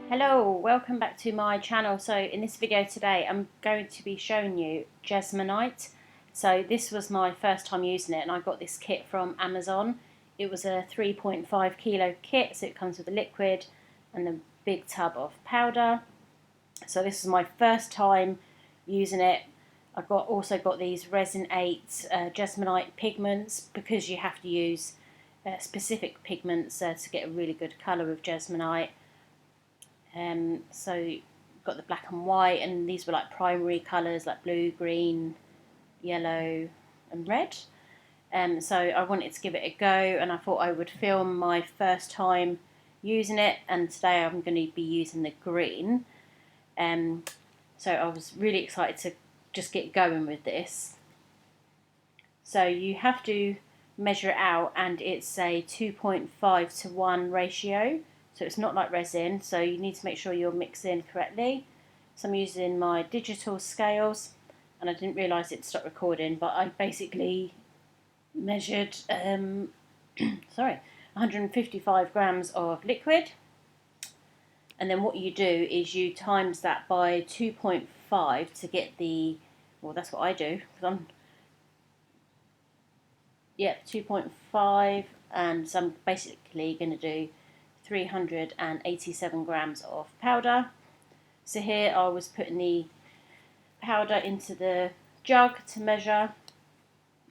Hello, welcome back to my channel. So in this video today I'm going to be showing you Jesmonite. So this was my first time using it and I got this kit from Amazon. It was a 3.5 kilo kit, so it comes with a liquid and a big tub of powder. So this is my first time using it. I also got these Resin 8 Jesmonite pigments, because you have to use specific pigments to get a really good colour with Jesmonite. So got the black and white, and these were like primary colours like blue, green, yellow and red. So I wanted to give it a go, and I thought I would film my first time using it, and today I'm going to be using the green. So I was really excited to just get going with this. So you have to measure it out, and it's a 2.5 to 1 ratio. So it's not like resin, so you need to make sure you're mixing correctly. So I'm using my digital scales, and I didn't realise it stopped recording, but I basically measured 155 grams of liquid, and then what you do is you times that by 2.5 to get the, well, that's what I do, because I'm 2.5, and so I'm basically going to do 387 grams of powder. So here I was putting the powder into the jug to measure,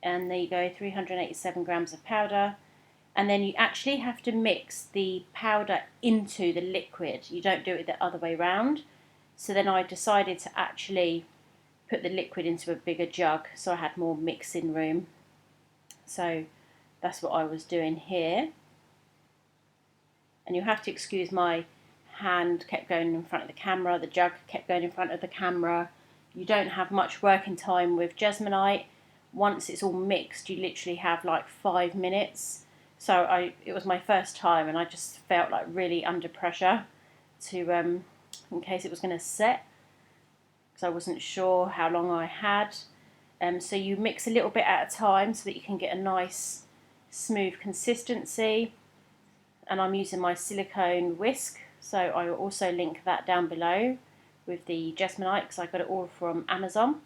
and there you go, 387 grams of powder. And then you actually have to mix the powder into the liquid. You don't do it the other way around. So then I decided to actually put the liquid into a bigger jug so I had more mixing room. So that's what I was doing here. And you have to excuse my hand kept going in front of the camera, the jug kept going in front of the camera. You don't have much working time with Jesmonite. Once it's all mixed, you literally have like 5 minutes. So it was my first time, and I just felt like really under pressure to in case it was going to set, because I wasn't sure how long I had. So you mix a little bit at a time so that you can get a nice smooth consistency. And I'm using my silicone whisk, so I will also link that down below with the Jesmonite, because I got it all from Amazon.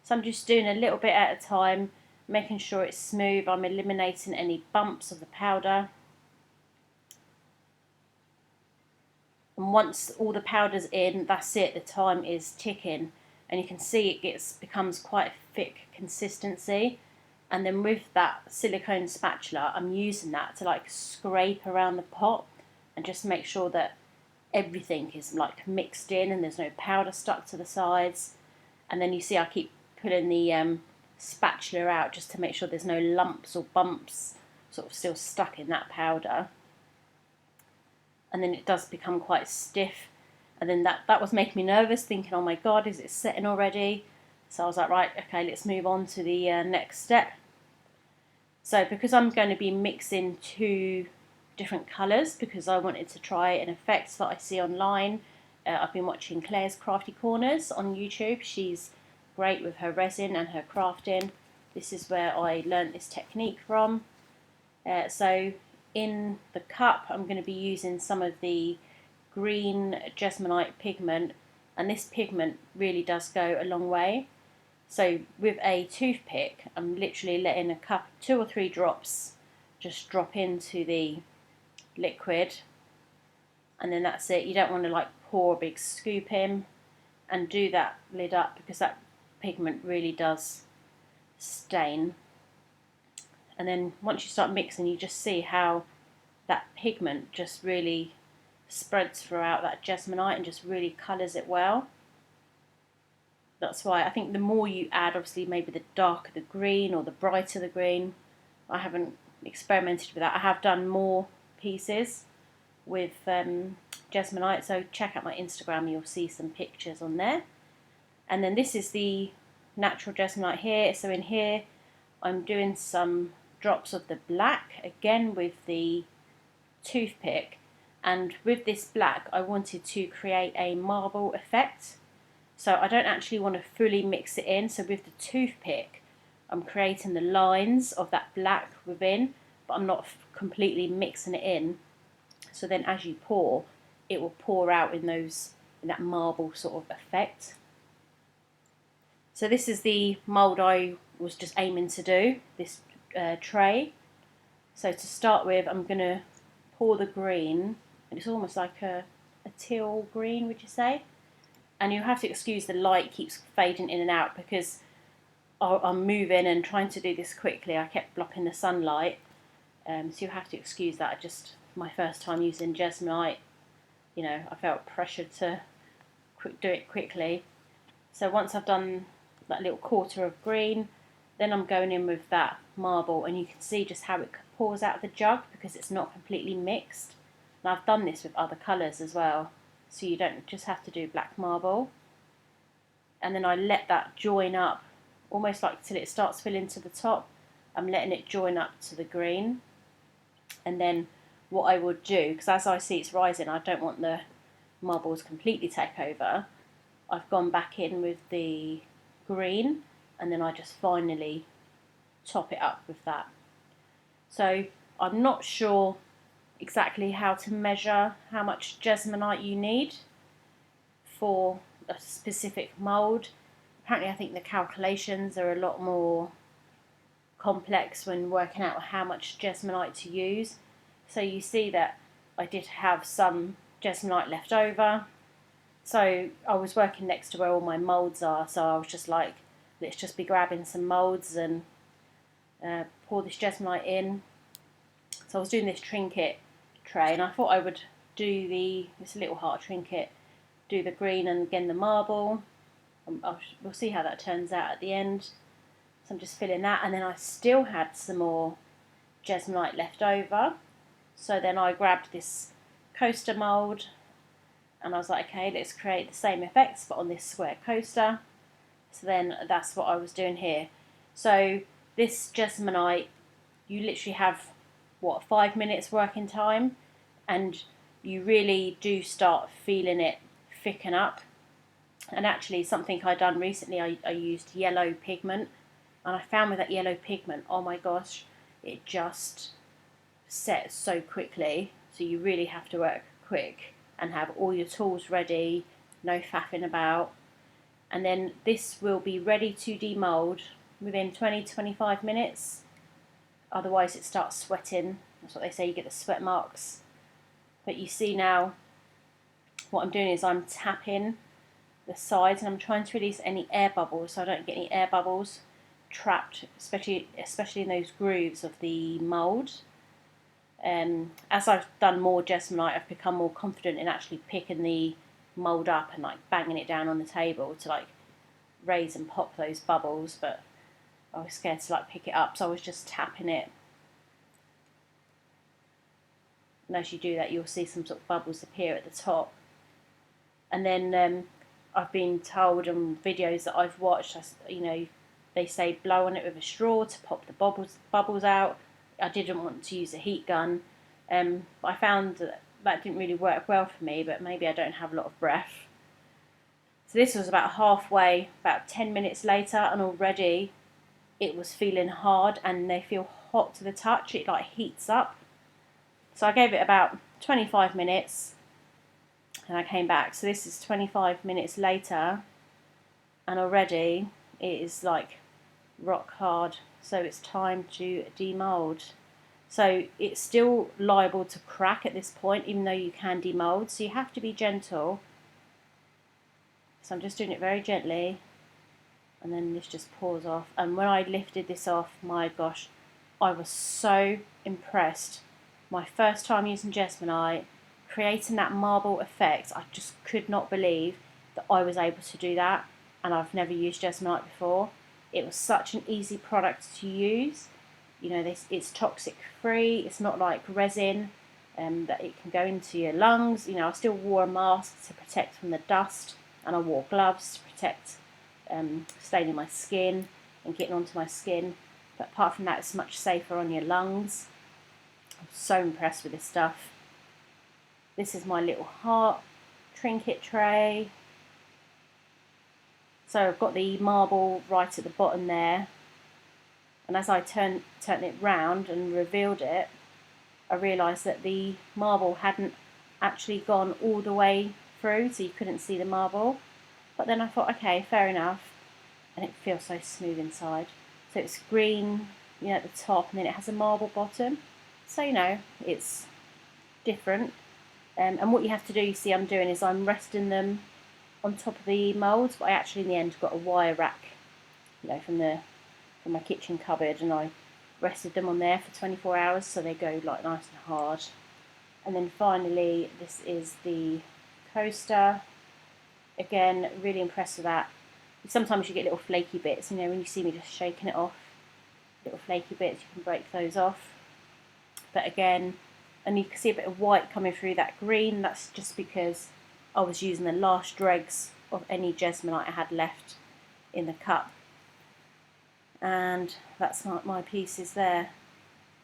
So I'm just doing a little bit at a time, making sure it's smooth. I'm eliminating any bumps of the powder. And once all the powder's in, that's it, the time is ticking. And you can see it becomes quite a thick consistency. And then with that silicone spatula, I'm using that to like scrape around the pot and just make sure that everything is like mixed in and there's no powder stuck to the sides. And then you see I keep pulling the spatula out just to make sure there's no lumps or bumps sort of still stuck in that powder. And then it does become quite stiff. And then that was making me nervous, thinking, oh my God, is it setting already? So I was like, right, okay, let's move on to the next step. So because I'm going to be mixing 2 different colours, because I wanted to try an effect that I see online. I've been watching Claire's Crafty Corners on YouTube. She's great with her resin and her crafting. This is where I learnt this technique from. So in the cup I'm going to be using some of the green Jesmonite pigment, and this pigment really does go a long way. So with a toothpick, I'm literally letting a cup, 2 or 3 drops just drop into the liquid, and then that's it. You don't want to like pour a big scoop in, and do that lid up, because that pigment really does stain. And then once you start mixing, you just see how that pigment just really spreads throughout that Jesmonite and just really colours it well. That's why I think the more you add, obviously maybe the darker the green or the brighter the green. I haven't experimented with that. I have done more pieces with Jesmonite, so check out my Instagram, you'll see some pictures on there. And then this is the natural Jesmonite here. So in here I'm doing some drops of the black, again with the toothpick. And with this black I wanted to create a marble effect. So I don't actually want to fully mix it in. So with the toothpick, I'm creating the lines of that black within, but I'm not completely mixing it in. So then as you pour, it will pour out in that marble sort of effect. So this is the mould I was just aiming to do, this tray. So to start with, I'm going to pour the green, and it's almost like a teal green, would you say? And you have to excuse the light keeps fading in and out because I'm moving and trying to do this quickly. I kept blocking the sunlight, so you have to excuse that. Just my first time using Jesmonite, you know, I felt pressured to do it quickly. So once I've done that little quarter of green, then I'm going in with that marble, and you can see just how it pours out of the jug because it's not completely mixed. And I've done this with other colours as well, so you don't just have to do black marble. And then I let that join up almost like till it starts filling to the top. I'm letting it join up to the green. And then what I would do, because as I see it's rising, I don't want the marbles completely take over. I've gone back in with the green, and then I just finally top it up with that. So I'm not sure exactly how to measure how much Jesmonite you need for a specific mould. Apparently I think the calculations are a lot more complex when working out how much Jesmonite to use. So you see that I did have some Jesmonite left over. So I was working next to where all my moulds are, so I was just like, let's just be grabbing some moulds and pour this Jesmonite in. So I was doing this trinket tray, and I thought I would do this little heart trinket, do the green and again the marble. We'll see how that turns out at the end. So I'm just filling that, and then I still had some more Jesmonite left over. So then I grabbed this coaster mould, and I was like, okay, let's create the same effects but on this square coaster. So then that's what I was doing here. So this Jesmonite, you literally have, 5 minutes working time, and you really do start feeling it thicken up. And actually something I done recently, I used yellow pigment, and I found with that yellow pigment, oh my gosh, it just sets so quickly. So you really have to work quick and have all your tools ready, no faffing about. And then this will be ready to demould within 20-25 minutes. Otherwise it starts sweating. That's what they say, you get the sweat marks. But you see now what I'm doing is I'm tapping the sides, and I'm trying to release any air bubbles so I don't get any air bubbles trapped, especially in those grooves of the mould. As I've done more Jesmonite, I've become more confident in actually picking the mould up and like banging it down on the table to like raise and pop those bubbles, but I was scared to like pick it up, so I was just tapping it. And as you do that, you'll see some sort of bubbles appear at the top. And then I've been told on videos that I've watched, you know, they say blow on it with a straw to pop the bubbles out. I didn't want to use a heat gun. I found that didn't really work well for me, but maybe I don't have a lot of breath. So this was about halfway, about 10 minutes later, and already it was feeling hard, and they feel hot to the touch. It like heats up. So I gave it about 25 minutes, and I came back. So this is 25 minutes later, and already it is like rock hard. So it's time to demould. So it's still liable to crack at this point, even though you can demould. So you have to be gentle. So I'm just doing it very gently, and then this just pours off. And when I lifted this off, my gosh, I was so impressed. My first time using Jesmonite, creating that marble effect, I just could not believe that I was able to do that. And I've never used Jesmonite before. It was such an easy product to use. You know, it's toxic free. It's not like resin that it can go into your lungs. You know, I still wore a mask to protect from the dust, and I wore gloves to protect staining my skin and getting onto my skin. But apart from that, it's much safer on your lungs. I'm so impressed with this stuff. This is my little heart trinket tray. So I've got the marble right at the bottom there, and as I turned it round and revealed it, I realised that the marble hadn't actually gone all the way through, so you couldn't see the marble. But then I thought, okay, fair enough. And it feels so smooth inside. So it's green, you know, at the top, and then it has a marble bottom. So, you know, it's different. And what you have to do, you see I'm doing, is I'm resting them on top of the moulds, but I actually in the end got a wire rack, you know, from my kitchen cupboard, and I rested them on there for 24 hours so they go like nice and hard. And then finally, this is the coaster. Again, really impressed with that. Sometimes you get little flaky bits, you know, when you see me just shaking it off, little flaky bits, you can break those off. But again, and you can see a bit of white coming through that green. That's just because I was using the last dregs of any Jesmonite I had left in the cup. And that's my pieces there.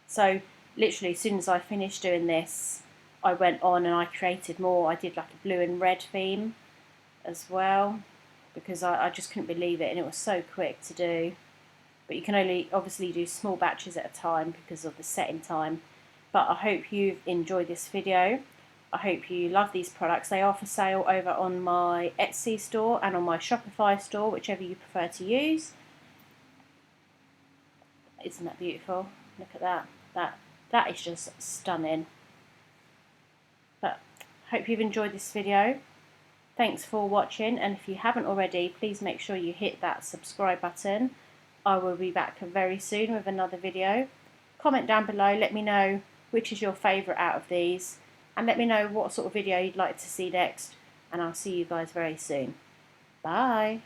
So literally as soon as I finished doing this, I went on and I created more. I did like a blue and red theme as well, because I just couldn't believe it, and it was so quick to do. But you can only obviously do small batches at a time because of the setting time. But I hope you've enjoyed this video. I hope you love these products. They are for sale over on my Etsy store and on my Shopify store, whichever you prefer to use. Isn't that beautiful? Look at that. That is just stunning. But hope you've enjoyed this video. Thanks for watching, and if you haven't already, please make sure you hit that subscribe button. I will be back very soon with another video. Comment down below, let me know which is your favourite out of these, and let me know what sort of video you'd like to see next, and I'll see you guys very soon. Bye.